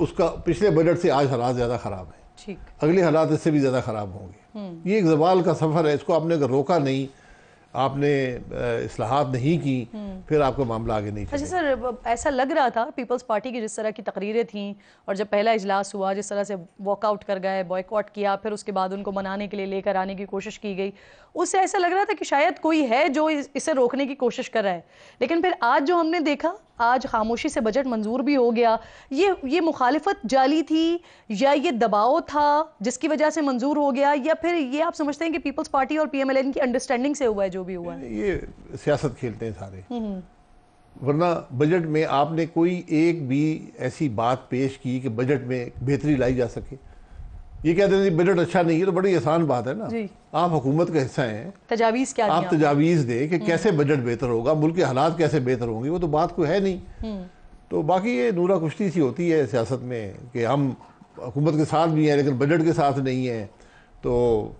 اس کا پچھلے بجٹ سے آج حالات زیادہ خراب ہیں، اگلے حالات اس سے بھی زیادہ خراب ہوں گے۔ یہ ایک زوال کا سفر ہے، اس کو آپ نے اگر روکا نہیں، آپ نے اصلاحات نہیں کی، پھر آپ کا معاملہ آگے نہیں چلے۔ اچھا سر، ایسا لگ رہا تھا پیپلز پارٹی کی جس طرح کی تقریریں تھیں اور جب پہلا اجلاس ہوا جس طرح سے واک آؤٹ کر گئے، بوائیکاٹ کیا، پھر اس کے بعد ان کو منانے کے لیے لے کر آنے کی کوشش کی گئی، اس سے ایسا لگ رہا تھا کہ شاید کوئی ہے جو اسے روکنے کی کوشش کر رہا ہے، لیکن پھر آج جو ہم نے دیکھا، آج خاموشی سے بجٹ منظور بھی ہو گیا، یہ مخالفت جعلی تھی یا یہ دباؤ تھا جس کی وجہ سے منظور ہو گیا، یا پھر یہ آپ سمجھتے ہیں کہ پیپلز پارٹی اور پی ایم ایل این کی انڈرسٹینڈنگ سے ہوا ہے جو بھی ہوا ہے؟ یہ سیاست کھیلتے ہیں سارے، ورنہ بجٹ میں آپ نے کوئی ایک بھی ایسی بات پیش کی کہ بجٹ میں بہتری لائی جا سکے؟ یہ کہتے ہیں بجٹ اچھا نہیں ہے تو بڑی آسان بات ہے نا، آپ حکومت کا حصہ ہیں، تجاویز کیا آپ تجاویز دیں کہ کیسے بجٹ بہتر ہوگا، ملک کے حالات کیسے بہتر ہوں گے، وہ تو بات کوئی ہے نہیں۔ تو باقی یہ نورا کشتی سی ہوتی ہے سیاست میں کہ ہم حکومت کے ساتھ بھی ہیں لیکن بجٹ کے ساتھ نہیں ہیں، تو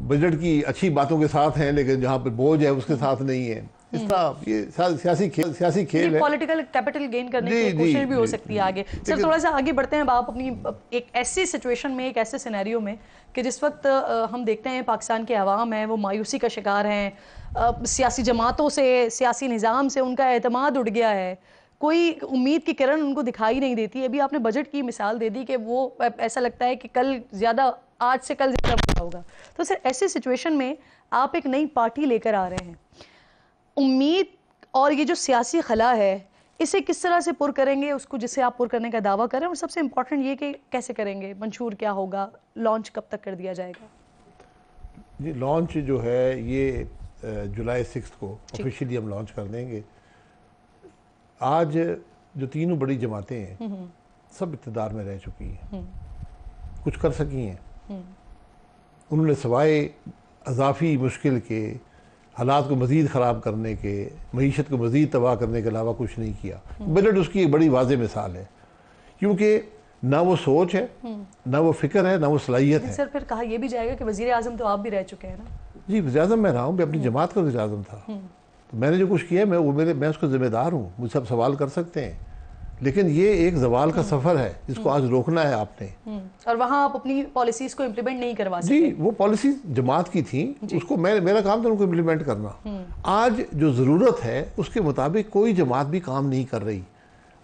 بجٹ کی اچھی باتوں کے ساتھ ہیں لیکن جہاں پہ بوجھ ہے اس کے ساتھ نہیں ہے۔ اس طرح یہ سیاسی کھیل ہے، پولیٹیکل کیپٹل گین کرنے کی کوشش بھی ہو سکتی ہے آگے۔ سر تھوڑا سا آگے بڑھتے ہیں، آپ اپنی ایک ایسی سچویشن میں، ایک ایسے سینیریو میں کہ جس وقت ہم دیکھتے ہیں پاکستان کے عوام ہیں وہ مایوسی کا شکار ہیں، سیاسی جماعتوں سے، سیاسی نظام سے ان کا اعتماد اٹھ گیا ہے، کوئی امید کی کرن ان کو دکھائی نہیں دیتی۔ ابھی آپ نے بجٹ کی مثال دے دی کہ وہ ایسا لگتا ہے کہ کل زیادہ، آج سے کل زیادہ بڑا ہوگا۔ تو سر ایسی سچویشن میں آپ ایک نئی پارٹی لے کر آ رہے ہیں، امید اور یہ جو سیاسی خلا ہے اسے کس طرح سے پر کریں گے، اس کو جسے آپ پر کرنے کا دعویٰ کریں، اور سب سے امپورٹنٹ یہ کہ کیسے کریں گے، منشور کیا ہوگا، لانچ کب تک کر دیا جائے گا؟ جی لانچ جو ہے یہ جولائی 6 کو آفیشیلی ہم لانچ کر دیں گے۔ آج جو تینوں بڑی جماعتیں ہیں سب اقتدار میں رہ چکی ہیں، کچھ کر سکی ہیں، انہوں نے سوائے اضافی مشکل کے، حالات کو مزید خراب کرنے کے، معیشت کو مزید تباہ کرنے کے علاوہ کچھ نہیں کیا۔ بجٹ اس کی ایک بڑی واضح مثال ہے، کیونکہ نہ وہ سوچ ہے، نہ وہ فکر ہے، نہ وہ صلاحیت ہے۔ سر پھر کہا یہ بھی جائے گا کہ وزیر اعظم تو آپ بھی رہ چکے ہیں نا؟ جی وزیر اعظم میں رہا ہوں، میں اپنی جماعت کا وزیر اعظم تھا، تو میں نے جو کچھ کیا میں اس کو ذمہ دار ہوں، مجھ سے آپ سوال کر سکتے ہیں، لیکن یہ ایک زوال کا سفر ہے جس کو آج روکنا ہے آپ نے۔ اور وہاں آپ اپنی پالیسیز کو امپلیمنٹ نہیں کروا سکتے؟ جی وہ پالیسیز جماعت کی تھیں، اس کو میرا کام تھا ان کو امپلیمنٹ کرنا۔ آج جو ضرورت ہے اس کے مطابق کوئی جماعت بھی کام نہیں کر رہی،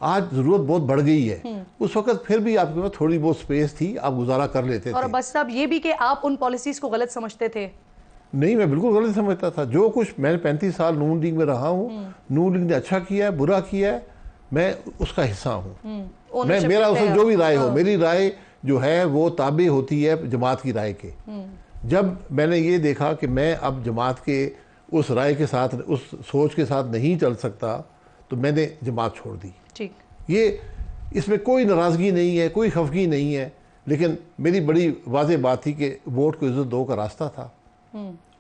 آج ضرورت بہت بڑھ گئی ہے، اس وقت پھر بھی آپ کے پاس تھوڑی بہت سپیس تھی، آپ گزارا کر لیتے تھے۔ اور بس صاحب یہ بھی کہ آپ ان پالیسیز کو غلط سمجھتے تھے؟ نہیں، میں بالکل غلط سمجھتا تھا، جو کچھ میں نے 35 سال نون لیگ میں رہا ہوں، نون لیگ نے اچھا کیا ہے، برا کیا ہے، میں اس کا حصہ ہوں، میرا اس میں جو بھی رائے ہو، میری رائے جو ہے وہ تابع ہوتی ہے جماعت کی رائے کے۔ جب میں نے یہ دیکھا کہ میں اب جماعت کے اس رائے کے ساتھ، اس سوچ کے ساتھ نہیں چل سکتا، تو میں نے جماعت چھوڑ دی۔ یہ اس میں کوئی ناراضگی نہیں ہے، کوئی خفگی نہیں ہے، لیکن میری بڑی واضح بات تھی کہ ووٹ کو عزت دو کا راستہ تھا۔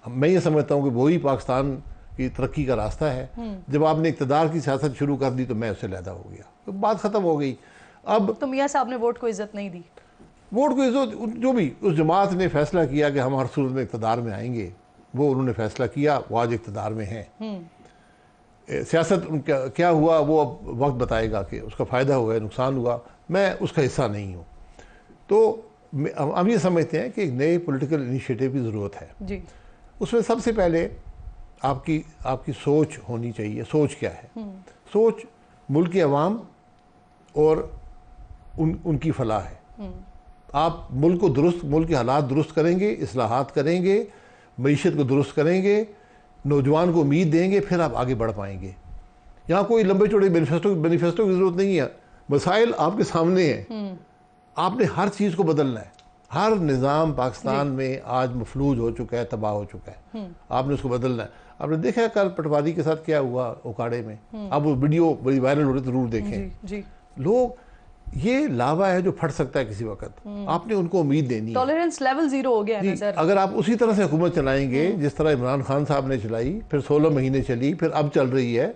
میں یہ سمجھتا ہوں کہ وہی پاکستان کی ترقی کا راستہ ہے۔ جب آپ نے اقتدار کی سیاست شروع کر دی تو میں اس سے علیحدہ ہو گیا، بات ختم ہو گئی۔ اب تو میاں صاحب نے ووٹ کو عزت نہیں دی؟ ووٹ کو عزت، جو بھی اس جماعت نے فیصلہ کیا کہ ہم ہر صورت میں اقتدار میں آئیں گے، وہ انہوں نے فیصلہ کیا، وہ آج اقتدار میں ہیں۔ سیاست کیا ہوا وہ اب وقت بتائے گا کہ اس کا فائدہ ہوا ہے، نقصان ہوا، میں اس کا حصہ نہیں ہوں۔ تو ہم یہ سمجھتے ہیں کہ ایک نئے پولیٹیکل انیشیٹو کی ضرورت ہے۔ جی اس میں سب سے پہلے آپ کی سوچ ہونی چاہیے۔ سوچ کیا ہے؟ سوچ ملک کے عوام اور ان کی فلاح ہے۔ آپ ملک کو ملک کے حالات درست کریں گے، اصلاحات کریں گے، معیشت کو درست کریں گے، نوجوان کو امید دیں گے، پھر آپ آگے بڑھ پائیں گے۔ یہاں کوئی لمبے چوڑے مینیفیسٹو کی ضرورت نہیں ہے، مسائل آپ کے سامنے ہیں، آپ نے ہر چیز کو بدلنا ہے۔ ہر نظام پاکستان میں آج مفلوج ہو چکا ہے، تباہ ہو چکا ہے، آپ نے اس کو بدلنا ہے۔ آپ نے دیکھا ہے کل پٹواری کے ساتھ کیا ہوا اوکاڑے میں، اب وہ ویڈیو بڑی وائرل ہو رہی ہے، ضرور دیکھیں۔ لوگ، یہ لاوا ہے جو پھٹ سکتا ہے کسی وقت، آپ نے ان کو امید دینی ہے۔ ٹالرنس لیول زیرو ہو گیا ہے سر۔ اگر آپ اسی طرح سے حکومت چلائیں گے جس طرح عمران خان صاحب نے چلائی، پھر 16 مہینے چلی، پھر اب چل رہی ہے،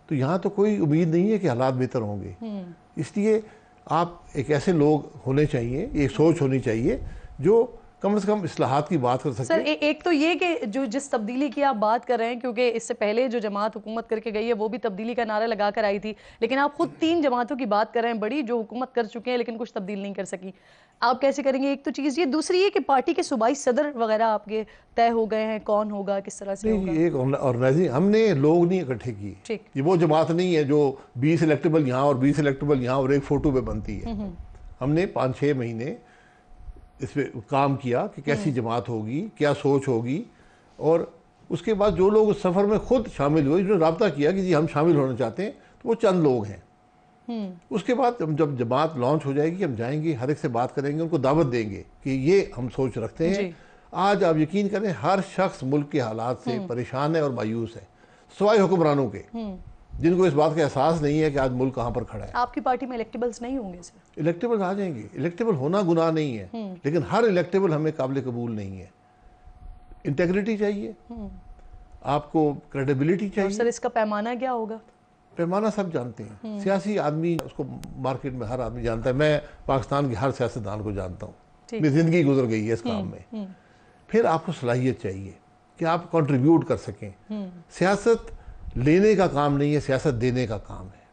تو یہاں تو کوئی امید نہیں ہے کہ حالات بہتر ہوں گے۔ اس لیے آپ ایک ایسے لوگ ہونے چاہیے، ایک سوچ ہونی چاہیے جو کم از کم اصلاحات کی بات کر سکتے سر ایک تو یہ کہ جو جس تبدیلی کی آپ بات کر رہے ہیں، کیونکہ اس سے پہلے جو جماعت حکومت کر کے گئی ہے وہ بھی تبدیلی کا نعرہ لگا کر آئی تھی، لیکن آپ خود 3 جماعتوں کی بات کر رہے ہیں بڑی، جو حکومت کر چکے ہیں لیکن کچھ تبدیل نہیں کر سکی. آپ کیسے کریں گے؟ ایک تو چیز یہ، دوسری یہ کہ پارٹی کے صوبائی صدر وغیرہ آپ کے طے ہو گئے ہیں، کون ہوگا، کس طرح سے ہوگا؟ ایک آرگنائزنگ ہم نے لوگ نہیں اکٹھے کیے. یہ وہ جماعت نہیں ہے جو 20 الیکٹیبل یہاں اور 20 الیکٹیبل یہاں اور ایک فوٹو پہ بنتی ہے. ہم نے 5-6 مہینے اس پہ کام کیا کہ کیسی جماعت ہوگی، کیا سوچ ہوگی، اور اس کے بعد جو لوگ اس سفر میں خود شامل ہوئے، جنہوں نے رابطہ کیا کہ جی ہم شامل ہونا چاہتے ہیں، تو وہ چند لوگ ہیں. اس کے بعد جب جماعت لانچ ہو جائے گی ہم جائیں گے، ہر ایک سے بات کریں گے، ان کو دعوت دیں گے کہ یہ ہم سوچ رکھتے ہیں. آج آپ یقین کریں ہر شخص ملک کے حالات سے پریشان ہے اور مایوس ہے، سوائے حکمرانوں کے جن کو اس بات کا احساس نہیں ہے کہ آج ملک کہاں پر کھڑا ہے. آپ کی پارٹی میں الیکٹیبلز نہیں ہوں گے سر؟ الیکٹیبل آ جائیں گے. الیکٹیبل ہونا گناہ نہیں ہے، لیکن ہر الیکٹیبل ہمیں قابل قبول نہیں ہے. انٹیگریٹی چاہیے، آپ کو کریڈیبلٹی چاہیے. سر اس کا پیمانہ کیا ہوگا؟ پیمانہ سب جانتے ہیں، سیاسی آدمی اس کو مارکیٹ میں ہر آدمی جانتا ہے. میں پاکستان کے ہر سیاستدان کو جانتا ہوں، میری زندگی گزر گئی ہے اس کام میں. پھر آپ کو صلاحیت چاہیے کہ آپ کنٹریبیوٹ کر سکیں. سیاست لینے کا کام نہیں ہے، سیاست دینے کا کام ہے.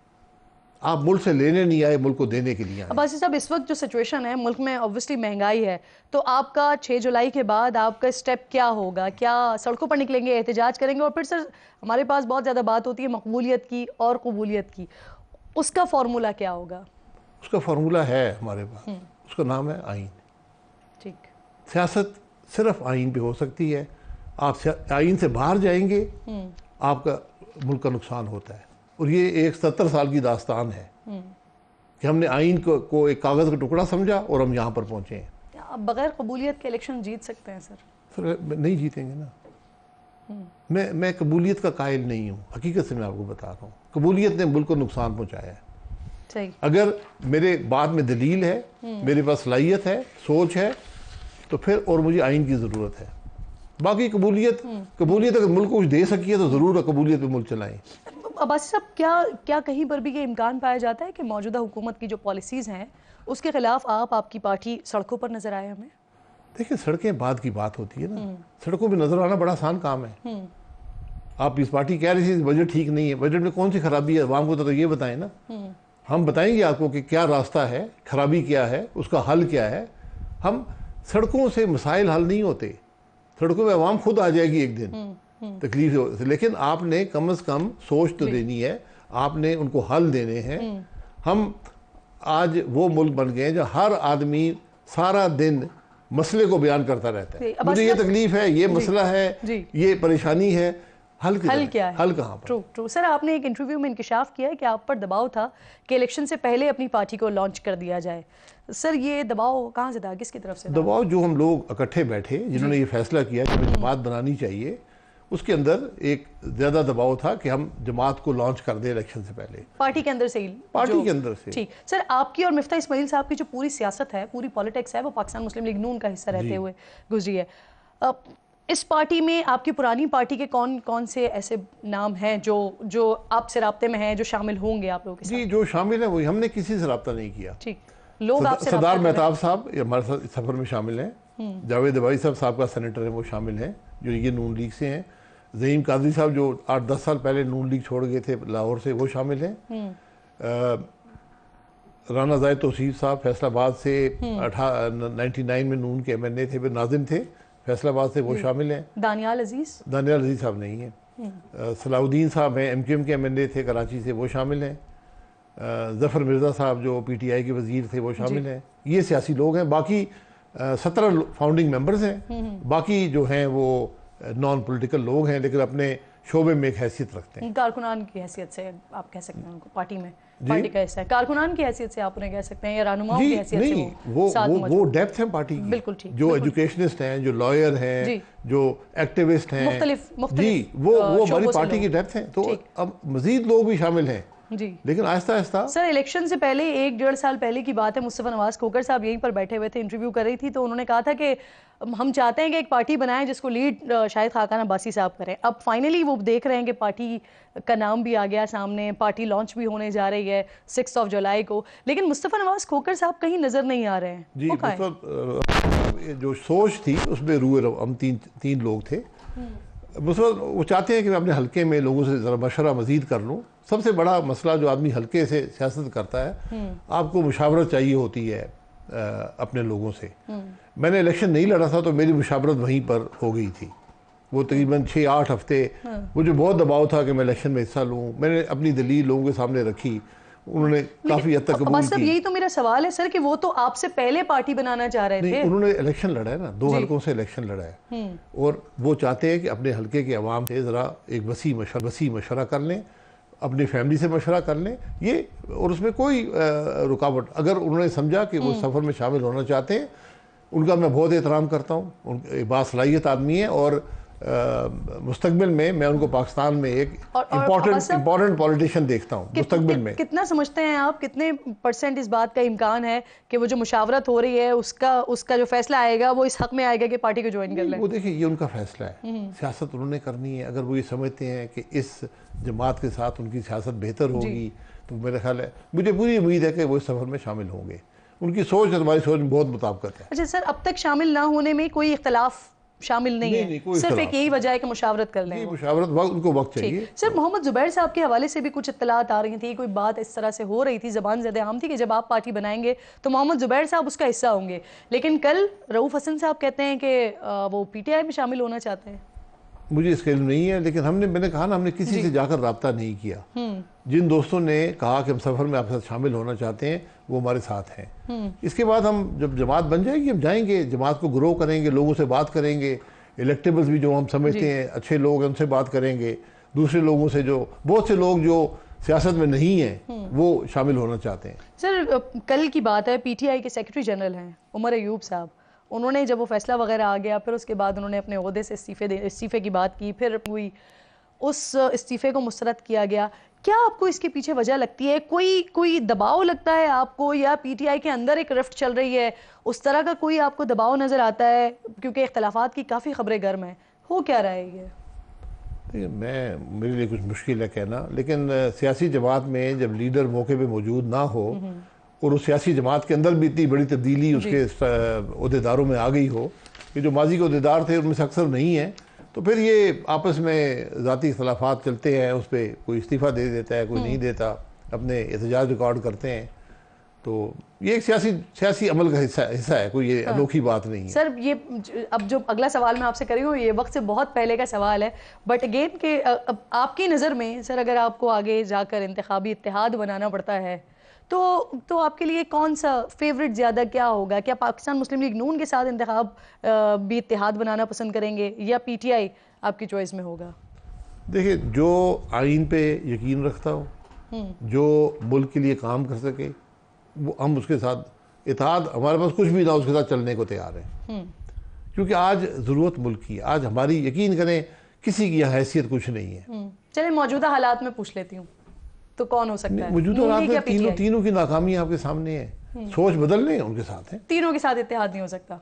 آپ ملک سے لینے نہیں آئے، ملک کو دینے کے لیے آئے. عباسی صاحب اس وقت جو سچویشن ہے ملک میں، اوبویسلی مہنگائی ہے، تو آپ کا 6 جولائی کے بعد آپ کا سٹیپ کیا ہوگا؟ کیا سڑکوں پر نکلیں گے، احتجاج کریں گے؟ اور پھر سر ہمارے پاس بہت زیادہ بات ہوتی ہے مقبولیت کی اور قبولیت کی، اس کا فارمولہ کیا ہوگا؟ اس کا فارمولہ ہے ہمارے پاس، اس کا نام ہے آئین. ٹھیک. سیاست صرف آئین پہ ہو سکتی ہے. آپ آئین سے باہر جائیں گے آپ کا ملک کا نقصان ہوتا ہے. اور یہ ایک 70 سال کی داستان ہے کہ ہم نے آئین کو ایک کاغذ کا ٹکڑا سمجھا اور ہم یہاں پر پہنچے ہیں. آپ بغیر قبولیت کے الیکشن جیت سکتے ہیں سر؟ سر نہیں جیتیں گے نا. میں قبولیت کا قائل نہیں ہوں، حقیقت سے میں آپ کو بتا رہا ہوں. قبولیت نے ملک کو نقصان پہنچایا ہے. صحیح. اگر میرے بات میں دلیل ہے، میرے پاس صلاحیت ہے، سوچ ہے، تو پھر اور مجھے آئین کی ضرورت ہے. باقی قبولیت اگر ملک کو کچھ دے سکی ہے تو ضرور قبولیت پہ ملک چلائیں. عباسی صاحب کیا کہیں پر بھی یہ امکان پایا جاتا ہے کہ موجودہ حکومت کی جو پالیسیز ہیں اس کے خلاف آپ کی پارٹی سڑکوں پر نظر آئے ہمیں؟ دیکھیں سڑکیں بعد کی بات ہوتی ہے نا. سڑکوں پہ نظر آنا بڑا آسان کام ہے. آپ اس پارٹی کہہ رہی تھی بجٹ ٹھیک نہیں ہے، بجٹ میں کون سی خرابی ہے عوام کو تو یہ بتائیں نا. ہم بتائیں گے آپ کو کہ کیا راستہ ہے، خرابی کیا ہے، اس کا حل کیا ہے. ہم سڑکوں سے مسائل حل نہیں ہوتے، سڑکوں پہ عوام خود آ جائے گی ایک دن تکلیف، لیکن آپ نے کم از کم سوچ تو دینی ہے، آپ نے ان کو حل دینے ہیں. ہم آج وہ ملک بن گئے ہیں جو ہر آدمی سارا دن مسئلے کو بیان کرتا رہتا ہے. مجھے یہ تکلیف ہے، یہ مسئلہ ہے، یہ پریشانی ہے، حل کیا ہے؟ حل کہاں پر؟ ٹرو. سر آپ نے ایک انٹرویو میں انکشاف کیا ہے کہ آپ پر دباؤ تھا کہ الیکشن سے پہلے اپنی پارٹی کو لانچ کر دیا جائے. سر یہ دباؤ کہاں سے تھا، کس کی طرف سے تھا؟ دباؤ جو ہم لوگ اکٹھے بیٹھے جنہوں نے یہ فیصلہ کیا کہ جماعت بنانی چاہیے، اس کے اندر ایک زیادہ دباؤ تھا کہ ہم جماعت کو لانچ کر دیں الیکشن سے پہلے. پارٹی کے اندر سے ہی؟ پارٹی کے اندر سے. ٹھیک. سر آپ کی اور مفتاح اسماعیل صاحب کی جو پوری سیاست ہے، پوری پالیٹکس ہے، وہ پاکستان مسلم لیگ نون کا حصہ رہتے ہوئے گزری ہے. اس پارٹی میں آپ کی پرانی پارٹی کے کون سے ایسے نام ہیں جو آپ سے رابطے میں ہیں، جو شامل ہوں گے آپ لوگوں کے ساتھ؟ جی جو شامل ہیں وہی، ہم نے کسی سے رابطہ نہیں کیا. ٹھیک. لوگ آپ سے سردار مہتاب صاحب ہمارے ساتھ اس سفر میں شامل ہیں. جاوید عباسی صاحب کا سینیٹر ہے، وہ شامل ہیں جو یہ نون لیگ سے ہیں. زعیم قادری صاحب جو 8-10 سال پہلے نون لیگ چھوڑ گئے تھے لاہور سے، وہ شامل ہیں. رانا زاہد توصیف صاحب فیصل آباد سے 99 میں نون کے MNA تھے، پھر ناظم تھے فیصل آباد سے، وہ شامل ہیں. دانیال عزیز صاحب نہیں ہیں. صلاح الدین صاحب ہیں MQM کے MNA تھے کراچی سے، وہ شامل ہیں. ظفر مرزا صاحب جو PTI کے وزیر تھے، وہ شامل ہیں. یہ سیاسی لوگ ہیں. باقی 17 فاؤنڈنگ ممبرز ہیں. باقی جو ہیں وہ نان پولیٹیکل لوگ ہیں لیکن اپنے شعبے میں ایک حیثیت رکھتے ہیں. کارکنان کی حیثیت سے آپ کہہ سکتے ہیں ان کو پارٹی میں، پارٹی کا حصہ ہے. کارکنان کی حیثیت سے آپ انہیں کہہ سکتے ہیں یا رہنماؤں کی حیثیت سے؟ نہیں، وہ ڈیپتھ ہیں پارٹی کی. بالکل ٹھیک. جو ایجوکیشنسٹ ہیں، جو لائر ہیں، جو ایکٹیوسٹ ہیں، مختلف جی وہ ہماری پارٹی کی ڈیپتھ ہیں. تو اب مزید لوگ بھی شامل ہیں. جی لیکن آہستہ آہستہ سر الیکشن سے پہلے 1-1.5 سال پہلے کی بات ہے، مصطفیٰ نواز کھوکھر صاحب یہیں پر بیٹھے ہوئے تھے، انٹرویو کر رہی تھی تو انہوں نے کہا تھا کہ ہم چاہتے ہیں کہ ایک پارٹی بنائیں جس کو لیڈ شاہد خاقان عباسی صاحب کریں. اب فائنلی وہ دیکھ رہے ہیں کہ پارٹی کا نام بھی آ گیا سامنے، پارٹی لانچ بھی ہونے جا رہی ہے 6 جولائی کو، لیکن مصطفیٰ نواز کھوکھر صاحب کہیں نظر نہیں آ رہے ہیں. جی جو سوچ تھی اس میں ہم تین لوگ تھے. وہ چاہتے ہیں کہ میں اپنے حلقے میں لوگوں سے ذرا مشورہ مزید کر لوں. سب سے بڑا مسئلہ جو آدمی حلقے سے سیاست کرتا ہے، آپ کو مشاورت چاہیے ہوتی ہے اپنے لوگوں سے. میں نے الیکشن نہیں لڑا تھا تو میری مشاورت وہیں پر ہو گئی تھی. وہ تقریباً 6-8 ہفتے مجھے بہت دباؤ تھا کہ میں الیکشن میں حصہ لوں. میں نے اپنی دلیل لوگوں کے سامنے رکھی، انہوں نے کافی حد تک قبول کی. یہی تو میرا سوال ہے سر کہ وہ تو آپ سے پہلے پارٹی بنانا چاہ رہے تھے. انہوں نے الیکشن لڑا ہے نا، 2 حلقوں سے الیکشن لڑا ہے، اور وہ چاہتے ہیں کہ اپنے حلقے کے عوام سے ذرا ایک وسیع مشورہ کر لیں، اپنی فیملی سے مشورہ کر لیں. اور اس میں کوئی رکاوٹ، اگر انہوں نے سمجھا کہ وہ سفر میں شامل ہونا چاہتے ہیں، ان کا میں بہت احترام کرتا ہوں. ان باصلاحیت آدمی ہے، اور مستقبل میں ان کو پاکستان میں ایک امپورٹنٹ پولیٹیشین دیکھتا ہوں مستقبل میں. کتنا سمجھتے ہیں آپ، کتنے % اس بات کا امکان ہے کہ وہ جو مشاورت ہو رہی ہے اس کا جو فیصلہ آئے گا وہ اس حق میں آئے گا کہ پارٹی کو جوائن کر لیں؟ وہ دیکھیں، یہ ان کا فیصلہ ہے، سیاست انہوں نے کرنی ہے. اگر وہ یہ سمجھتے ہیں کہ اس جماعت کے ساتھ ان کی سیاست بہتر ہوگی تو میرا خیال ہے، مجھے پوری امید ہے کہ وہ اس سفر میں شامل ہوں گے. ان کی سوچ اور ہماری سوچ میں بہت مطابقت ہے. اچھا سر، اب تک شامل نہ ہونے میں کوئی اختلاف شامل نہیں ہے، صرف ایک یہی وجہ ہے کہ مشاورت کر لیں. مشاورت ان کو وقت چاہیے. سر محمد زبیر صاحب کے حوالے سے بھی کچھ اطلاعات آ رہی تھی، کوئی بات اس طرح سے ہو رہی تھی، زبان زد عام تھی کہ جب آپ پارٹی بنائیں گے تو محمد زبیر صاحب اس کا حصہ ہوں گے. لیکن کل رؤوف حسن صاحب کہتے ہیں کہ وہ پی ٹی آئی میں شامل ہونا چاہتے ہیں. مجھے اس کا علم نہیں ہے، لیکن میں نے کہا نا، ہم نے کسی سے جا کر رابطہ نہیں کیا. جن دوستوں نے کہا کہ ہم سفر میں آپ کے ساتھ شامل ہونا چاہتے ہیں وہ ہمارے ساتھ ہیں. اس کے بعد ہم جب جماعت بن جائے گی ہم جائیں گے، جماعت کو گرو کریں گے، لوگوں سے بات کریں گے، الیکٹیبلز بھی جو ہم سمجھتے ہیں اچھے لوگ ہیں ان سے بات کریں گے. دوسرے لوگوں سے جو بہت سے لوگ جو سیاست میں نہیں ہیں وہ شامل ہونا چاہتے ہیں. سر کل کی بات ہے، پی ٹی آئی کے سیکرٹری جنرل ہیں عمر ایوب صاحب، انہوں نے جب وہ فیصلہ وغیرہ آ گیا پھر اس کے بعد انہوں نے اپنے عہدے سے استعفے کی بات کی، پھر ہوئی اس استعفے کو مسترد کیا گیا. کیا آپ کو اس کے پیچھے وجہ لگتی ہے؟ کوئی دباؤ لگتا ہے آپ کو، یا پی ٹی آئی کے اندر ایک رفٹ چل رہی ہے، اس طرح کا کوئی آپ کو دباؤ نظر آتا ہے؟ کیونکہ اختلافات کی کافی خبریں گرم ہیں. ہو کیا رہا ہے یہ؟ میرے لیے کچھ مشکل ہے کہنا، لیکن سیاسی جماعت میں جب لیڈر موقع پہ موجود نہ ہو اور اس سیاسی جماعت کے اندر بھی اتنی بڑی تبدیلی اس کے عہدیداروں میں آ گئی ہو کہ جو ماضی کے عہدیدار تھے ان میں سے اکثر نہیں ہیں، تو پھر یہ آپس میں ذاتی اختلافات چلتے ہیں. اس پہ کوئی استعفیٰ دے دیتا ہے، کوئی نہیں دیتا، اپنے احتجاج ریکارڈ کرتے ہیں. تو یہ ایک سیاسی عمل کا حصہ ہے، کوئی یہ انوکھی بات نہیں ہے. سر یہ اب جو اگلا سوال میں آپ سے کر رہی ہوں یہ وقت سے بہت پہلے کا سوال ہے، بٹ اگین کہ آپ کی نظر میں سر اگر آپ کو آگے جا کر انتخابی اتحاد بنانا پڑتا ہے تو آپ کے لیے کون سا فیوریٹ زیادہ کیا ہوگا؟ کیا پاکستان مسلم لیگ نون کے ساتھ بھی اتحاد بنانا پسند کریں گے، یا پی ٹی آئی آپ کی چوائس میں ہوگا؟ دیکھیں، جو آئین پہ یقین رکھتا ہو، جو ملک کے لیے کام کر سکے، وہ ہم اس کے ساتھ اتحاد، ہمارے پاس کچھ بھی نہ اس کے ساتھ چلنے کو تیار ہیں. کیونکہ آج ضرورت ملک کی، آج ہماری یقین کریں کسی کی حیثیت کچھ نہیں ہے. چلیں موجودہ حالات میں پوچھ لیتی ہوں تو کون ہو سکتا ہے؟ موجودہ حالات میں تینوں کی ناکامی آپ کے سامنے ہے. سوچ بدل لیں، ان کے ساتھ ہیں. تینوں کے ساتھ اتحاد نہیں ہو سکتا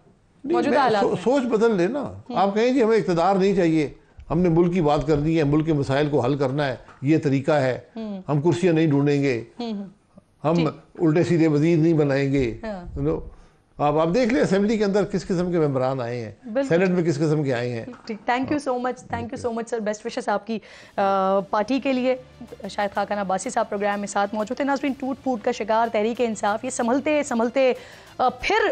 موجودہ حالات میں؟ سوچ بدل لیں نا. آپ کہیں جی ہمیں اقتدار نہیں چاہیے، ہم نے ملک کی بات کرنی ہے، ملک کے مسائل کو حل کرنا ہے، یہ طریقہ ہے، ہم کرسیاں نہیں ڈھونڈیں گے، ہم الٹے سیدھے وزیر نہیں بنائیں گے. آپ دیکھ لیں اسمبلی کے اندر کس قسم کے ممبران آئے ہیں، سینٹ میں کس قسم کے آئے ہیں. Thank you so much sir, best wishes آپ کی پارٹی کے لیے. شاہد خاقان عباسی صاحب پروگرام میں ساتھ موجود تھے. ناظرین، ٹوٹ پھوٹ کا شکار تحریک انصاف، یہ سنبھلتے پھر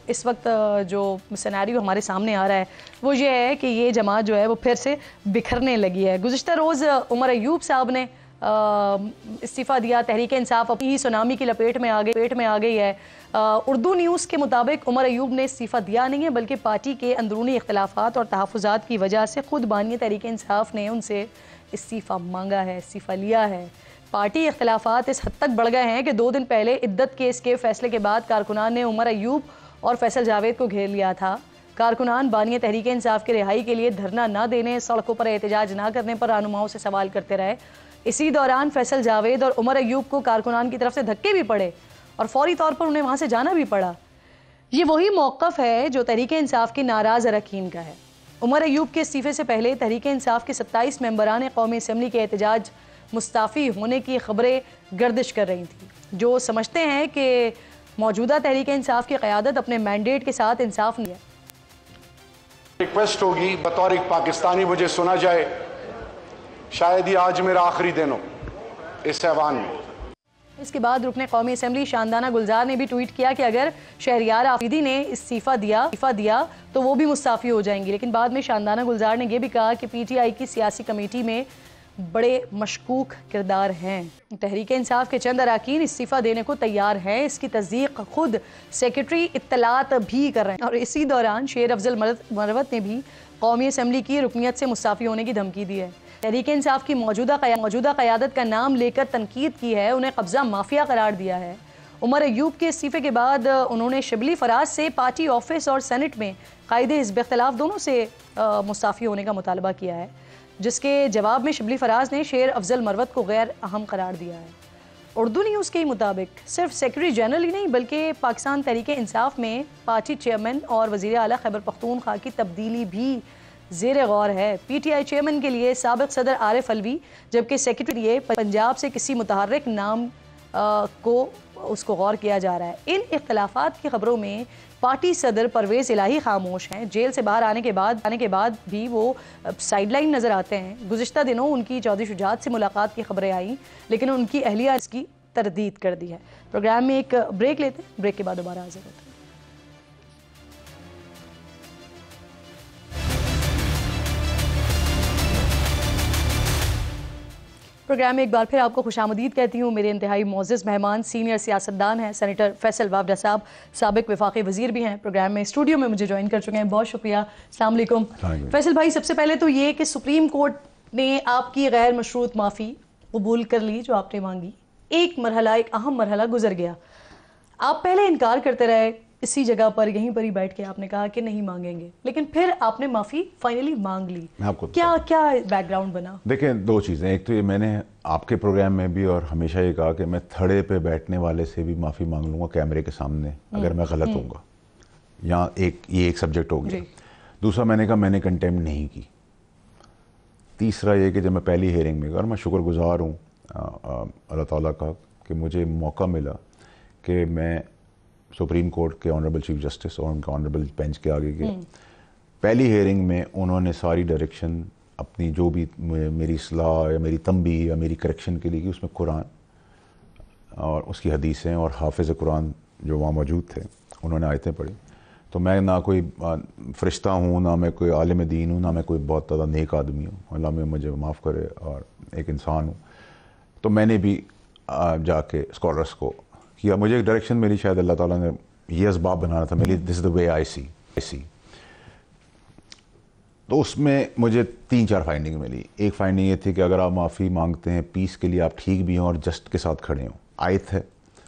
اس وقت جو سیناریو ہمارے سامنے آ رہا ہے وہ یہ ہے کہ یہ جماعت جو ہے وہ پھر سے بکھرنے لگی ہے. گزشتہ روز عمر ایوب صاحب نے استعفیٰ دیا، تحریک انصاف اپنی سونامی کی لپیٹ میں آ گئی ہے. اردو نیوز کے مطابق عمر ایوب نے استعفیٰ دیا نہیں ہے، بلکہ پارٹی کے اندرونی اختلافات اور تحفظات کی وجہ سے خود بانی تحریک انصاف نے ان سے استعفیٰ مانگا ہے، استعفیٰ لیا ہے. پارٹی اختلافات اس حد تک بڑھ گئے ہیں کہ 2 دن پہلے عدت کیس کے فیصلے کے بعد کارکنان نے عمر ایوب اور فیصل جاوید کو گھیر لیا تھا. کارکنان بانی تحریک انصاف کی رہائی کے لیے دھرنا نہ دینے، سڑکوں پر احتجاج نہ کرنے پر رہنماؤں سے سوال کرتے رہے. اسی دوران فیصل جاوید اور عمر ایوب کو کارکنان کی طرف سے دھکے بھی پڑے اور فوری طور پر انہیں وہاں سے جانا بھی پڑا. یہ وہی موقف ہے جو تحریک انصاف کے ناراض اراکین کا ہے. عمر ایوب کے استعفے سے پہلے تحریک انصاف کے 27 ممبران قومی اسمبلی کے احتجاج مستعفی ہونے کی خبریں گردش کر رہی تھیں، جو سمجھتے ہیں کہ موجودہ تحریک انصاف کی قیادت اپنے مینڈیٹ کے ساتھ انصاف نہیں ہے. ریکویسٹ ہوگی بطور ایک پاکستانی مجھے سنا جائے، شاید یہ آج میرا آخری دن ہو اس ایوان میں. اس کے بعد رکن قومی اسمبلی شاندانہ گلزار نے بھی ٹویٹ کیا کہ اگر شہریار آفریدی نے استعفیٰ دیا تو وہ بھی مستعفی ہو جائیں گی. لیکن بعد میں شاندانہ گلزار نے یہ بھی کہا کہ پی ٹی آئی کی سیاسی کمیٹی میں بڑے مشکوک کردار ہیں. تحریک انصاف کے چند اراکین استعفیٰ دینے کو تیار ہیں، اس کی تصدیق خود سیکرٹری اطلاعات بھی کر رہے ہیں. اور اسی دوران شیر افضل مروت نے بھی قومی اسمبلی کی رکنیت سے مستعفی ہونے کی دھمکی دی ہے. تحریک انصاف کی موجودہ قیادت کا نام لے کر تنقید کی ہے، انہیں قبضہ مافیا قرار دیا ہے. عمر ایوب کے استعفے کے بعد انہوں نے شبلی فراز سے پارٹی آفس اور سینٹ میں قائد حزب اختلاف دونوں سے مستعفی ہونے کا مطالبہ کیا ہے، جس کے جواب میں شبلی فراز نے شیر افضل مروت کو غیر اہم قرار دیا ہے. اردو نیوز کے مطابق صرف سیکرٹری جنرل ہی نہیں بلکہ پاکستان تحریک انصاف میں پارٹی چیئرمین اور وزیر اعلیٰ خیبر پختونخوا کی تبدیلی بھی زیر غور ہے. پی ٹی آئی چیئرمین کے لیے سابق صدر عارف علوی، جبکہ سیکرٹری پنجاب سے کسی متحرک نام اس کو غور کیا جا رہا ہے. ان اختلافات کی خبروں میں پارٹی صدر پرویز الہی خاموش ہیں. جیل سے باہر آنے کے بعد بھی وہ سائیڈ لائن نظر آتے ہیں. گزشتہ دنوں ان کی چودھری شجاعت سے ملاقات کی خبریں آئیں لیکن ان کی اہلیہ اس کی تردید کر دی ہے. پروگرام میں ایک بریک لیتے ہیں، بریک کے بعد دوبارہ حاضر ہوتے ہیں. پروگرام میں ایک بار پھر آپ کو خوش آمدید کہتی ہوں. میرے انتہائی معزز مہمان سینئر سیاستدان ہیں سینیٹر فیصل وافدہ صاحب، سابق وفاقی وزیر بھی ہیں. پروگرام میں اسٹوڈیو میں مجھے جوائن کر چکے ہیں. بہت شکریہ. السلام علیکم. فیصل بھائی، سب سے پہلے تو یہ کہ سپریم کورٹ نے آپ کی غیر مشروط معافی قبول کر لی جو آپ نے مانگی. ایک اہم مرحلہ گزر گیا. آپ پہلے انکار کرتے رہے، اسی جگہ پر یہیں پر ہی بیٹھ کے آپ نے کہا کہ نہیں مانگیں گے، لیکن پھر آپ نے معافی فائنلی مانگ لی. کیا بیک گراؤنڈ بنا؟ دیکھیں، دو چیزیں. ایک تو یہ میں نے آپ کے پروگرام میں بھی اور ہمیشہ یہ کہا کہ میں تھڑے پہ بیٹھنے والے سے بھی معافی مانگ لوں گا کیمرے کے سامنے اگر میں غلط ہوں گا. یہاں یہ ایک سبجیکٹ ہو گیا. دوسرا میں نے کہا میں نے کنٹیمپٹ نہیں کی. تیسرا یہ کہ جب میں پہلی ہیئرنگ میں، اور میں شکر گزار ہوں اللہ تعالیٰ کا کہ مجھے موقع ملا کہ میں سپریم کورٹ کے آنریبل چیف جسٹس اور ان کے آنریبل بینچ کے آگے گئے. پہلی ہیئرنگ میں انہوں نے ساری ڈائریکشن اپنی جو بھی میری اصلاح یا میری تنبیہ یا میری کریکشن کے لیے کی، اس میں قرآن اور اس کی حدیثیں اور حافظ قرآن جو وہاں موجود تھے انہوں نے آیتیں پڑھی. تو میں نہ کوئی فرشتہ ہوں، نہ میں کوئی عالم دین ہوں، نہ میں کوئی بہت زیادہ نیک آدمی ہوں، اللہ میں مجھے معاف کرے، اور ایک انسان ہوں. تو میں نے بھی جا کے اسکالرس کو کیا. مجھے ایک ڈائریکشن ملی، شاید اللہ تعالیٰ نے یہ اسباب بنانا تھا میری، دس از دا وے آئی سی. تو اس میں مجھے 3-4 فائنڈنگ ملی. ایک فائنڈنگ یہ تھی کہ اگر آپ معافی مانگتے ہیں پیس کے لیے، آپ ٹھیک بھی ہوں اور جسٹ کے ساتھ کھڑے ہوں، آیت ہے،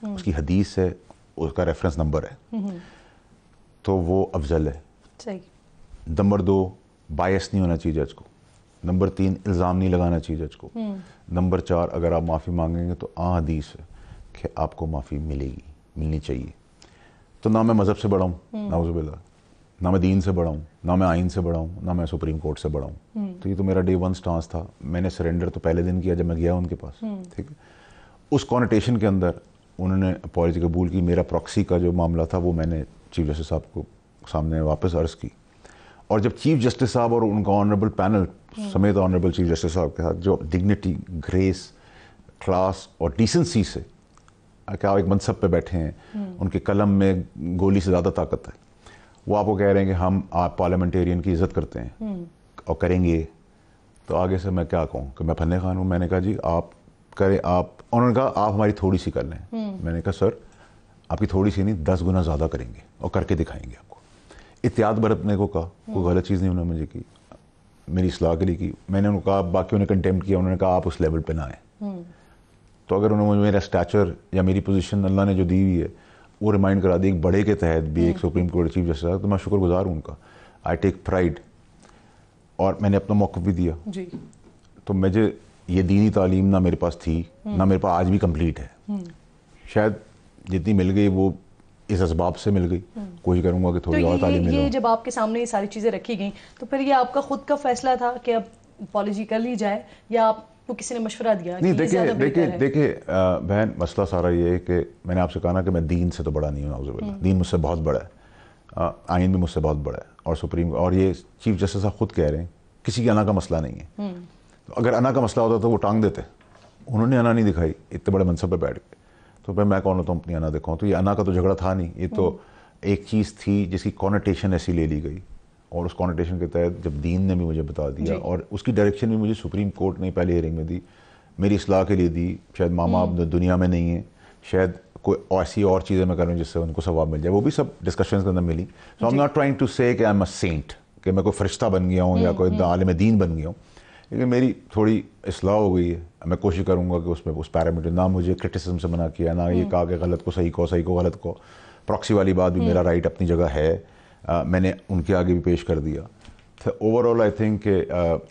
اس کی حدیث ہے، اس کا ریفرنس نمبر ہے، تو وہ افضل ہے. صحیح. نمبر 2، بائس نہیں ہونا چاہیے جج کو. نمبر 3، الزام نہیں لگانا چاہیے جج کو. نمبر 4، اگر آپ معافی مانگیں گے تو حدیث ہے کہ آپ کو معافی ملنی چاہیے. تو نہ میں مذہب سے بڑا ہوں، نعوذ باللہ، نہ میں دین سے بڑا ہوں، نہ میں آئین سے بڑا ہوں، نہ میں سپریم کورٹ سے بڑا ہوں. تو یہ تو میرا ڈے 1 سٹانس تھا. میں نے سرنڈر تو پہلے دن کیا جب میں گیا ان کے پاس. ٹھیک ہے. اس کانوٹیشن کے اندر انہوں نے اپالوجی قبول کی. میرا پراکسی کا جو معاملہ تھا وہ میں نے چیف جسٹس صاحب کو سامنے واپس عرض کی. اور جب چیف جسٹس صاحب اور ان کا آنریبل پینل سمیت آنریبل چیف جسٹس صاحب کے ساتھ جو ڈگنیٹی، گریس، کلاس اور ڈیسنسی سے کہ آپ ایک منصب پہ بیٹھے ہیں، ان کے قلم میں گولی سے زیادہ طاقت ہے، وہ آپ کو کہہ رہے ہیں کہ ہم آپ پارلیمنٹیرین کی عزت کرتے ہیں اور کریں گے، تو آگے سے میں کیا کہوں کہ میں پھنے خان ہوں. میں نے کہا جی آپ کریں. انہوں نے کہا آپ ہماری تھوڑی سی کر لیں. میں نے کہا سر آپ کی تھوڑی سی نہیں، 10 گنا زیادہ کریں گے اور کر کے دکھائیں گے آپ کو. احتیاط برتنے کو کہا، کوئی غلط چیز نہیں انہوں نے مجھے کی، میری اصلاح کے لیے کی. میں نے ان کو کہا، باقیوں نے کنٹیمپٹ کیا، انہوں نے کہا آپ اس لیول پہ نہ آئیں. تو اگر انہوں نے میرا اسٹیچر یا میری پوزیشن اللہ نے جو دی ہوئی ہے وہ ریمائنڈ کرا دی ایک بڑے کے تحت بھی، ایک سپریم کورٹ چیف جسٹس، تو میں شکر گزار ہوں ان کا. آئی ٹیک پرائڈ. اور میں نے اپنا موقف بھی دیا. جی. تو مجھے یہ دینی تعلیم نہ میرے پاس تھی نہ میرے پاس آج بھی کمپلیٹ ہے. شاید جتنی مل گئی وہ اس اسباب سے مل گئی. کوشش کروں گا کہ تھوڑی اور تعلیم ملے. یہ جب آپ کے سامنے یہ ساری چیزیں رکھی گئیں تو پھر یہ آپ کا خود کا فیصلہ تھا کہ اب اپالوجی کر لی جائے یا آپ کو کسی نے مشورہ دیا؟ نہیں دیکھیں بہن، مسئلہ سارا یہ ہے کہ میں نے آپ سے کہا نا کہ میں دین سے تو بڑا نہیں ہوں، نعوذ باللہ. دین مجھ سے بہت بڑا ہے، آئین بھی مجھ سے بہت بڑا ہے، اور سپریم اور یہ چیف جسٹس صاحب خود کہہ رہے ہیں کسی کی انا کا مسئلہ نہیں ہے. تو اگر انا کا مسئلہ ہوتا تو وہ ٹانگ دیتے. انہوں نے انا نہیں دکھائی اتنے بڑے منصب پہ بیٹھ کے، تو پھر میں کون ہوتا ہوں اپنی انا دکھاؤں؟ تو یہ انا کا تو جھگڑا تھا نہیں، یہ تو ایک چیز تھی جس کی کونوٹیشن ایسی لے لی گئی، اور اس کونوٹیشن کے تحت جب دین نے بھی مجھے بتا دیا اور اس کی ڈائریکشن بھی مجھے سپریم کورٹ نے پہلے ہیئرنگ میں دی، میری اصلاح کے لیے دی. شاید ماما اب دنیا میں نہیں ہیں، شاید کوئی ایسی اور چیزیں میں کروں جس سے ان کو ثواب مل جائے، وہ بھی سب ڈسکشنز کے اندر ملی. So I am not trying to say کہ آئی ایم اے سینٹ، کہ میں کوئی فرشتہ بن گیا ہوں یا کوئی عالم دین بن گیا ہوں، لیکن میری تھوڑی اصلاح ہو گئی ہے. میں کوشش کروں گا کہ اس میں اس پیرامیٹر نہ مجھے کرٹیسزم سے منع کیا، نہ یہ کہا کہ غلط کو صحیح کو، صحیح کو غلط کو. پراکسی والی بات بھی میرا رائٹ اپنی جگہ ہے، میں نے ان کے آگے بھی پیش کر دیا. اوور آل آئی تھنک کہ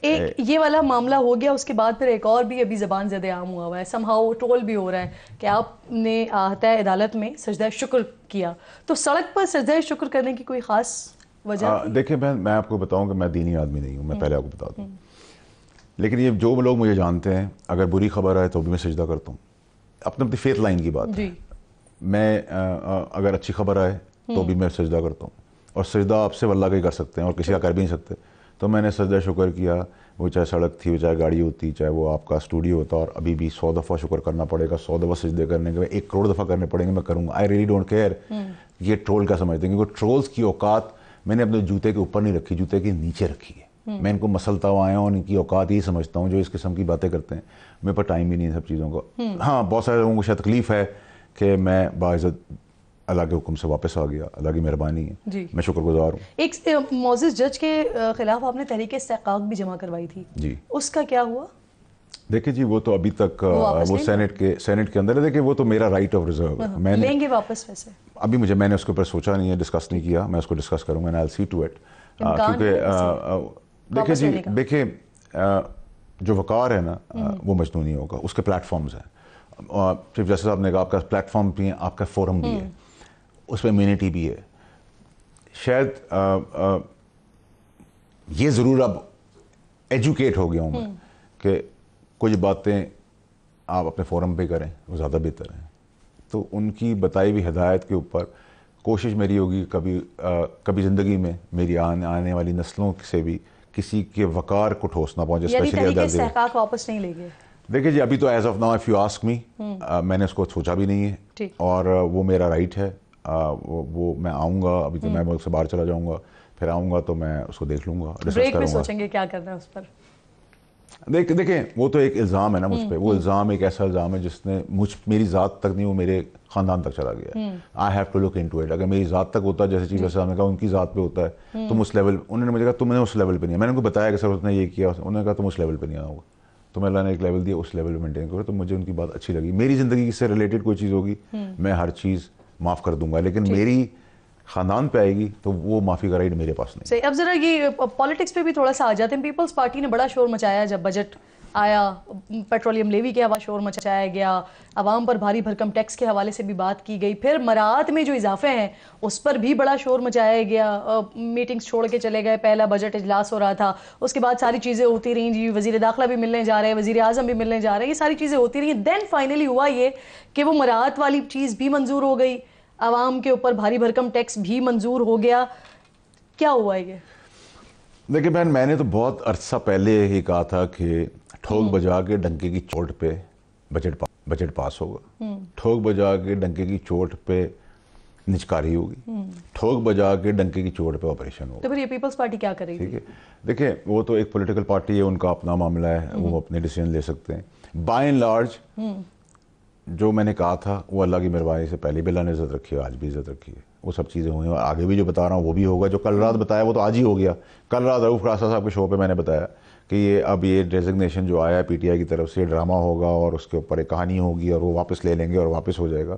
ایک یہ والا معاملہ ہو گیا، اس کے بعد پھر ایک اور بھی ابھی زبان زد عام ہوا ہے، سم ہاؤ ٹرول بھی ہو رہا ہے کہ آپ نے آہتۂ عدالت میں سجدہ شکر کیا. تو سڑک پر سجدہ شکر کرنے کی کوئی خاص وجہ؟ دیکھیں بہن، میں آپ کو بتاؤں کہ میں دینی آدمی نہیں ہوں، میں پہلے آپ کو بتا دوں. لیکن یہ جو لوگ مجھے جانتے ہیں، اگر بری خبر آئے تو بھی میں سجدہ کرتا ہوں. اپنی فیتھ لائن کی بات ہے. میں اگر اچھی خبر آئے تو بھی میں سجدہ کرتا ہوں، اور سجدہ آپ سے واللہ کا ہی کر سکتے ہیں اور کسی کا کر بھی نہیں سکتے. تو میں نے سجدہ شکر کیا، وہ چاہے سڑک تھی، وہ چاہے گاڑی ہوتی، چاہے وہ آپ کا اسٹوڈیو ہوتا، اور ابھی بھی 100 دفعہ شکر کرنا پڑے گا. 100 دفعہ سجدے کرنے کے 1 کروڑ دفعہ کرنے پڑیں گے، میں کروں گا. آئی ریئلی ڈونٹ کیئر یہ ٹرول کیا سمجھتے ہیں، کیونکہ ٹرولز کی اوقات میں نے اپنے جوتے کے اوپر نہیں رکھی، جوتے کے نیچے رکھی ہے. میں ان کو مسلتا ہوا آیا ہوں، اور ان کی اوقات یہی سمجھتا ہوں جو اس قسم کی باتیں کرتے ہیں. میرے پاس ٹائم بھی نہیں ہے سب چیزوں کو. ہاں، بہت سارے لوگوں کو شاید تکلیف ہے کہ میں باعزت اللہ کے حکم سے واپس آ گیا، اللہ کی مہربانی ہے، میں شکر گزار ہوں. ایک معزز جج کے خلاف آپ نے تحریک استحقاق بھی جمع کروائی تھی، جی، اس کا کیا ہوا؟ دیکھیں جی، وہ تو ابھی تک وہ سینٹ کے اندر ہے. دیکھیں وہ تو میرا رائٹ آف ریزرو ہے، میں لیں گے واپس. ویسے ابھی میں نے اس کے اوپر سوچا نہیں ہے، ڈسکس نہیں کیا. میں اس کو ڈسکس کروں گا، I'll see to it. کیونکہ دیکھیں جو وقار ہے نا وہ مجنونی ہوگا، اس کے پلیٹ فارمز ہیں. چیف جسٹس صاحب نے کہا آپ کا پلیٹ فارم بھی ہے، آپ کا فورم بھی ہے، اس پہ امیونٹی بھی ہے. شاید یہ ضرور اب ایجوکیٹ ہو گیا ہوں میں کہ کچھ باتیں آپ اپنے فورم پہ کریں، وہ زیادہ بہتر ہیں. تو ان کی بتائی ہوئی ہدایت کے اوپر کوشش میری ہوگی کبھی زندگی میں میری آنے والی نسلوں سے بھی کسی کے وقار کو ٹھوس نہ پہنچے. یعنی تحریک استحقاق واپس نہیں لے گئے؟ دیکھیں جی، ابھی تو as of now if you ask me, میں نے اس کو سوچا بھی نہیں ہے، اور وہ میرا رائٹ ہے. وہ میں آؤں گا، ابھی تو میں ملک سے باہر چلا جاؤں گا، پھر آؤں گا تو میں اس کو دیکھ لوں گا، بریک میں سوچیں گے کیا کرنا ہے اس پر. دیکھیں وہ تو ایک الزام ہے نا مجھ پہ. وہ الزام ایک ایسا الزام ہے جس نے میری ذات تک نہیں، وہ میرے خاندان تک چلا گیا. I have to look into it. اگر میری ذات تک ہوتا ہے جیسے چیف جسٹس صاحب نے کہا ان کی ذات پہ ہوتا ہے، تم اس لیول، انہوں نے مجھے کہا تم نے اس لیول پہ نہیں ہے. میں نے ان کو بتایا کہ سر اس نے یہ کیا، انہوں نے کہا تم اس لیول پہ نہیں آنا ہوگا. تو میں اللہ نے ایک لیول دیا، اس لیول پہ مینٹین کرو. تو مجھے ان کی بات اچھی لگی. میری زندگی سے ریلیٹڈ کوئی چیز ہوگی میں ہر چیز معاف کر دوں گا، لیکن میری خاندان پہ آئے گی تو وہ معافی کا رائٹ میرے پاس نہیں. صحیح. اب ذرا یہ پالیٹکس پہ بھی تھوڑا سا آ جاتے ہیں. پیپلز پارٹی نے بڑا شور مچایا جب بجٹ آیا، پیٹرولیم لیوی کے حوالے شور مچایا گیا، عوام پر بھاری بھرکم ٹیکس کے حوالے سے بھی بات کی گئی، پھر مراعات میں جو اضافے ہیں اس پر بھی بڑا شور مچایا گیا. میٹنگز چھوڑ کے چلے گئے، پہلا بجٹ اجلاس ہو رہا تھا، اس کے بعد ساری چیزیں ہوتی رہیں. جی وزیر داخلہ بھی ملنے جا رہے ہیں، وزیر اعظم بھی ملنے جا رہے ہیں، یہ ساری چیزیں ہوتی رہیں. دین فائنلی ہوا یہ کہ وہ مراعات والی چیز بھی منظور ہو گئی، عوام کے اوپر بھاری بھرکم ٹیکس بھی منظور ہو گیا. کیا ہوا یہ؟ دیکھیں بہن، میں نے تو بہت عرصہ پہلے ہی کہا تھا کہ ٹھوک بجا کے ڈنکے کی چوٹ پہ بجٹ پاس ہوگا، ٹھوک بجا کے ڈنکے کی چوٹ پہ نچکاری ہوگی، ٹھوک بجا کے ڈنکے کی چوٹ پہ آپریشن ہوگا. تو پھر یہ پیپلز پارٹی کیا کرے گی؟ ٹھیک ہے، دیکھیں وہ تو ایک پولیٹیکل پارٹی ہے، ان کا اپنا معاملہ ہے، وہ اپنے ڈیسیژن لے سکتے ہیں. بائی اینڈ لارج جو میں نے کہا تھا وہ اللہ کی مہربانی سے پہلے بھی اللہ نے عزت رکھی ہے، آج بھی عزت رکھی ہے. وہ سب چیزیں ہوئی ہیں، اور آگے بھی جو بتا رہا ہوں وہ بھی ہوگا. جو کل رات بتایا وہ تو آج ہی ہو گیا. کل رات رؤف خاصہ صاحب کے شو پہ میں نے بتایا کہ یہ ڈیزگنیشن جو آیا ہے پی ٹی آئی کی طرف سے ڈرامہ ہوگا، اور اس کے اوپر ایک کہانی ہوگی، اور وہ واپس لے لیں گے اور واپس ہو جائے گا.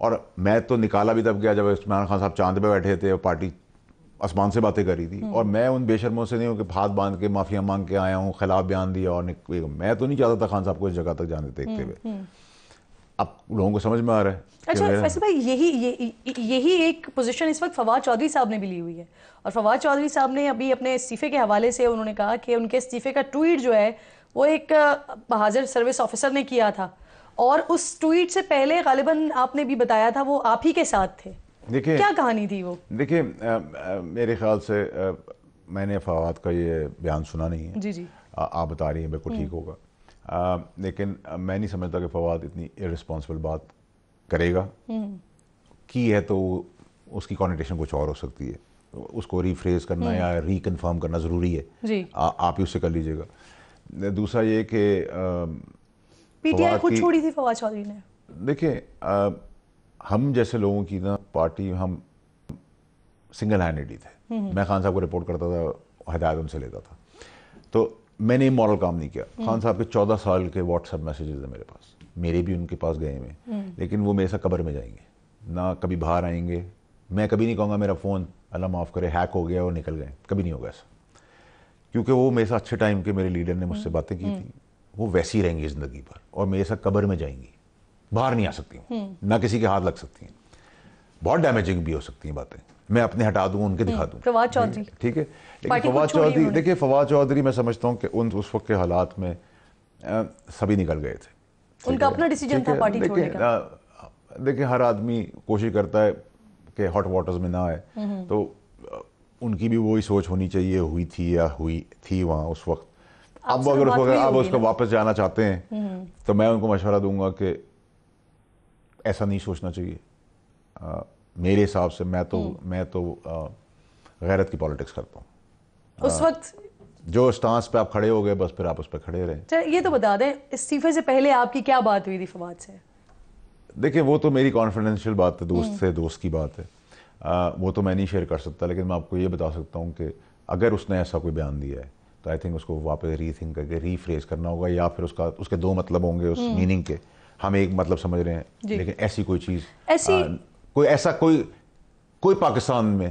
اور میں تو نکالا بھی تب گیا جب عمران خان صاحب چاند پہ بیٹھے تھے اور پارٹی آسمان سے باتیں کر رہی تھی, اور میں ان بے شرموں سے نہیں ہوں کہ ہاتھ باندھ کے معافیا مانگ کے آیا ہوں, خلاف بیان دیا, اور میں تو نہیں چاہتا تھا خان صاحب کو اس جگہ تک جانے دیکھتے ہوئے. اب لوگوں کو سمجھ میں آ رہا ہے. اچھا فیصل بھائی, یہی ایک پوزیشن اس وقت فواد چودھری صاحب نے بھی لی ہوئی ہے, اور فواد چودھری صاحب نے ابھی اپنے استعفے کے حوالے سے انہوں نے کہا کہ ان کے استعفے کا ٹویٹ جو ہے وہ ایک حاضر سروس آفیسر نے کیا تھا, اور اس ٹویٹ سے پہلے غالباً آپ نے بھی بتایا تھا وہ آپ ہی کے ساتھ تھے. دیکھیں کیا کہانی تھی وہ؟ دیکھیں میرے خیال سے میں نے فواد کا یہ بیان سنا نہیں ہے. جی جی, آپ بتا رہی ہیں بالکل ٹھیک ہوگا, لیکن میں نہیں سمجھتا کہ فواد اتنی ارسپانسبل بات کرے گا. کی ہے تو اس کی کانوٹیشن کچھ اور ہو سکتی ہے, اس کو ریفریز کرنا یا ری کنفرم کرنا ضروری ہے, آپ ہی اس سے کر لیجئے گا. دوسرا یہ کہ پی ٹی آئی خود چھوڑی تھی فواد چودھری نے. دیکھیں ہم جیسے لوگوں کی نا پارٹی, ہم سنگل ہینڈیڈ ہی تھے. میں خان صاحب کو رپورٹ کرتا تھا, ہدایت ان سے لیتا تھا, تو میں نے ماڈل کام نہیں کیا. خان صاحب کے 14 سال کے واٹس ایپ میسیجز ہیں میرے پاس, میرے بھی ان کے پاس گئے ہوئے, لیکن وہ میرے ساتھ قبر میں جائیں گے, نہ کبھی باہر آئیں گے. میں کبھی نہیں کہوں گا میرا فون اللہ معاف کرے ہیک ہو گیا اور نکل گئے, کبھی نہیں ہوگا ایسا, کیونکہ وہ میرے ساتھ اچھے ٹائم کے میرے لیڈر نے مجھ سے باتیں کی تھیں, وہ ویسی رہیں گی زندگی بھر, اور میرے ساتھ قبر میں جائیں گی, باہر نہیں آ سکتی ہوں, نہ کسی کے ہاتھ لگ سکتی ہیں, بہت ڈیمیجنگ بھی ہو سکتی ہیں باتیں, میں اپنے ہٹا دوں ان کے دکھا دوں. فواد چودھری ٹھیک ہے, لیکن فواد چودھری, دیکھیے فواد چودھری میں سمجھتا ہوں کہ اس وقت کے حالات میں سبھی نکل گئے تھے. ان کا اپنا ڈیسیجن تھا پارٹی چھوڑنے کا. دیکھیں ہر آدمی کوشش کرتا ہے کہ ہاٹ واٹرز میں نہ آئے, تو ان کی بھی وہی سوچ ہونی چاہیے, ہوئی تھی یا ہوئی تھی وہاں اس وقت. اب اگر اب اس کو واپس جانا چاہتے ہیں تو میں ان کو مشورہ دوں گا کہ ایسا نہیں سوچنا چاہیے. میرے حساب سے میں تو غیرت کی پالیٹکس کرتا ہوں. اس وقت جو سٹانس پہ آپ کھڑے ہو گئے بس پھر آپ اس پہ کھڑے رہیں. یہ تو بتا دیں استعفے سے پہلے آپ کی کیا بات ہوئی تھی فواد سے؟ دیکھیں وہ تو میری کانفیڈینشیل بات ہے, دوست سے دوست کی بات ہے, وہ تو میں نہیں شیئر کر سکتا, لیکن میں آپ کو یہ بتا سکتا ہوں کہ اگر اس نے ایسا کوئی بیان دیا ہے تو آئی تھنک اس کو واپس ری تھنک کر کے ری فریز کرنا ہوگا, یا پھر اس کے 2 مطلب ہوں گے اس میننگ کے, ہم ایک مطلب سمجھ رہے ہیں, لیکن ایسی کوئی چیز کوئی پاکستان میں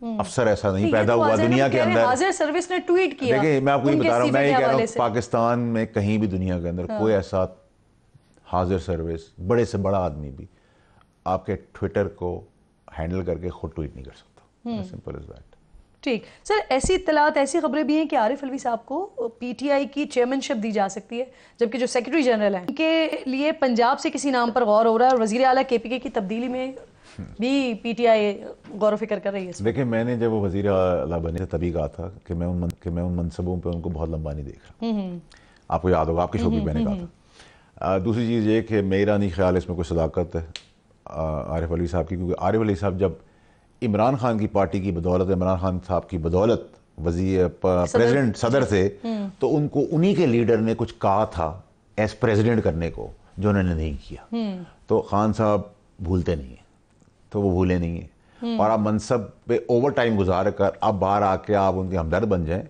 افسر ایسا نہیں پیدا ہوا دنیا کے اندر. حاضر سروس نے ٹویٹ کیا. دیکھیں میں آپ کو یہ بتا رہا ہوں, میں یہ کہہ رہا ہوں پاکستان میں کہیں بھی دنیا کے اندر کوئی ایسا حاضر سروس بڑے سے بڑا آدمی بھی آپ کے ٹویٹر کو ہینڈل کر کے خود ٹویٹ نہیں کر سکتا. Simple is that. ٹھیک سر, ایسی اطلاعات, ایسی خبریں بھی ہیں کہ عارف علوی صاحب کو پی ٹی آئی کی چیئرمین شپ دی جا سکتی ہے, جبکہ جو سیکرٹری جنرل ہیں ان کے لیے پنجاب سے کسی نام پر غور ہو رہا ہے, اور وزیر اعلیٰ کے پی کے کی تبدیلی میں بھی پی ٹی آئی غور و فکر کر رہی ہے. دیکھیں میں نے جب وہ وزیر اعلیٰ بنے تھے تبھی کہا تھا کہ میں ان منصبوں پہ ان کو بہت لمبا نہیں دیکھ رہا. آپ کو یاد ہوگا آپ کی شو بھی میں نے کہا تھا. دوسری چیز یہ کہ میرا نہیں خیال اس میں کوئی صداقت ہے عارف علوی صاحب کی, کیونکہ عارف علوی صاحب جب عمران خان کی پارٹی کی بدولت, عمران خان صاحب کی بدولت پریزیڈنٹ صدر تھے, تو ان کو انہی کے لیڈر نے کچھ کہا تھا ایز پریزیڈنٹ کرنے کو, جو انہوں نے نہیں کیا. تو خان صاحب بھولتے نہیں ہیں, تو وہ بھولے نہیں ہیں, اور آپ منصب پہ اوور ٹائم گزار کر اب باہر آ کے آپ ان کے ہمدرد بن جائیں,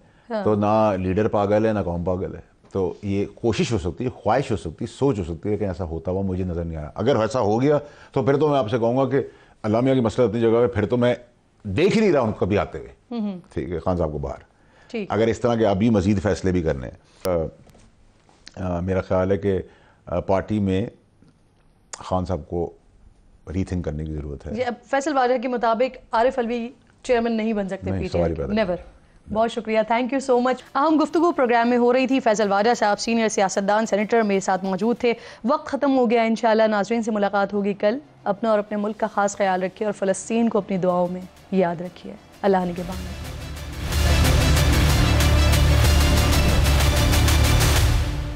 تو نہ لیڈر پاگل ہے نہ قوم پاگل ہے. تو یہ کوشش ہو سکتی ہے, خواہش ہو سکتی ہے, سوچ ہو سکتی ہے کہ ایسا ہوتا ہوا مجھے نظر نہیں آیا. اگر ایسا ہو گیا تو پھر تو میں آپ سے کہوں گا کہ اللہ میاں کی مسئلہ اپنی جگہ ہے, پھر تو میں دیکھ ہی نہیں رہا ان کو کبھی آتے ہوئے. ٹھیک ہے, خان صاحب کو باہر, اگر اس طرح کے ابھی مزید فیصلے بھی کرنے ہیں. میرا خیال ہے کہ پارٹی میں خان صاحب کو ری تھنک کرنے کی ضرورت ہے. فیصل واجہ کے مطابق عارف علوی چیئرمین نہیں بن سکتے پی ٹی آئی, نیور. بہت شکریہ, تھینک یو سو مچ. اہم گفتگو پروگرام میں ہو رہی تھی. فیصل واجہ صاحب سینئر سیاستدان سینیٹر میرے ساتھ موجود تھے. وقت ختم ہو گیا, انشاءاللہ ناظرین سے ملاقات ہوگی کل. اپنا اور اپنے ملک کا خاص خیال رکھیے, اور فلسطین کو اپنی دعاؤں میں یاد رکھیے. اللہ نگہبان.